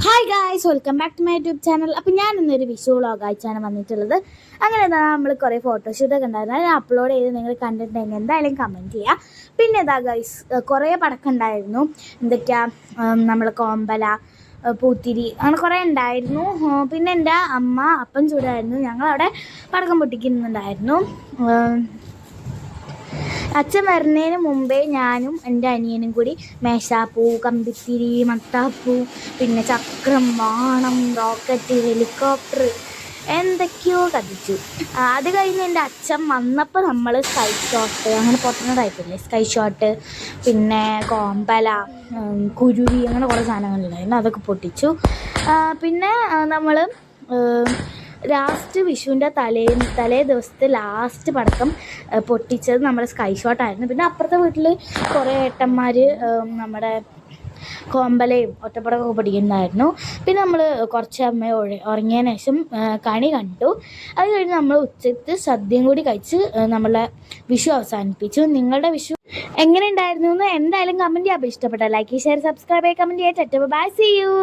Hi guys, welcome back to my YouTube channel. അപ്പം ഞാൻ ഇന്നൊരു വിഷു വ്ളോഗായിട്ടാണ് വന്നിട്ടുള്ളത്. അങ്ങനെ നമ്മൾ കുറേ ഫോട്ടോഷൂട്ടൊക്കെ ഉണ്ടായിരുന്നു. അത് അപ്ലോഡ് ചെയ്ത് നിങ്ങൾ കണ്ടിട്ടുണ്ടെങ്കിൽ എന്തായാലും കമൻറ്റ് ചെയ്യുക. പിന്നെ ഇതാ ഗൈസ്, കുറേ പടക്കം ഉണ്ടായിരുന്നു. എന്തൊക്കെയാ, നമ്മൾ കോമ്പല, പൂത്തിരി, അങ്ങനെ കുറേ ഉണ്ടായിരുന്നു. പിന്നെ എൻ്റെ അമ്മ അപ്പം ചൂടായിരുന്നു. ഞങ്ങളവിടെ പടക്കം പൊട്ടിക്കുന്നുണ്ടായിരുന്നു. അച്ഛൻ വരുന്നതിന് മുമ്പേ ഞാനും എൻ്റെ അനിയനും കൂടി മേശാപ്പൂ, കമ്പിത്തിരി, മത്താപ്പൂ, പിന്നെ ചക്രം, വാണം, റോക്കറ്റ്, ഹെലികോപ്റ്റർ എന്തൊക്കെയോ കത്തിച്ചു. അത് കഴിഞ്ഞ് എൻ്റെ അച്ഛൻ വന്നപ്പോൾ നമ്മൾ സ്കൈ ഷോട്ട്, അങ്ങനെ പൊട്ടുന്ന ടൈപ്പില്ലേ, സ്കൈ ഷോട്ട്, പിന്നെ കോമ്പല, കുരുവി, അങ്ങനെ കുറേ സാധനങ്ങളുണ്ടായിരുന്നു. അതൊക്കെ പൊട്ടിച്ചു. പിന്നെ നമ്മൾ ലാസ്റ്റ് വിഷുവിൻ്റെ തലേ ദിവസത്തെ ലാസ്റ്റ് പടക്കം പൊട്ടിച്ചത് നമ്മുടെ സ്കൈ ഷോട്ടായിരുന്നു. പിന്നെ അപ്പുറത്തെ വീട്ടിൽ കുറേ ഏട്ടന്മാർ നമ്മുടെ കോമ്പലയും ഒറ്റപ്പടക്കമൊക്കെ പൊട്ടിക്കുന്നുണ്ടായിരുന്നു. പിന്നെ നമ്മൾ കുറച്ച് അമ്മ ഉറങ്ങിയതിന് ശേഷം കണി കണ്ടു. അത് കഴിഞ്ഞ് നമ്മൾ ഉച്ചയ്ക്ക് സദ്യയും കൂടി കഴിച്ച് നമ്മളെ വിഷു അവസാനിപ്പിച്ചു. നിങ്ങളുടെ വിഷു എങ്ങനെ ഉണ്ടായിരുന്നു എന്ന് എന്തായാലും കമൻറ്റ് ചെയ്യാം. ഇഷ്ടപ്പെട്ട ലൈക്ക്, ഷെയർ, സബ്സ്ക്രൈബ് ചെയ്യുക, കമൻറ്റ് ചെയ്യുക. Bye, see U.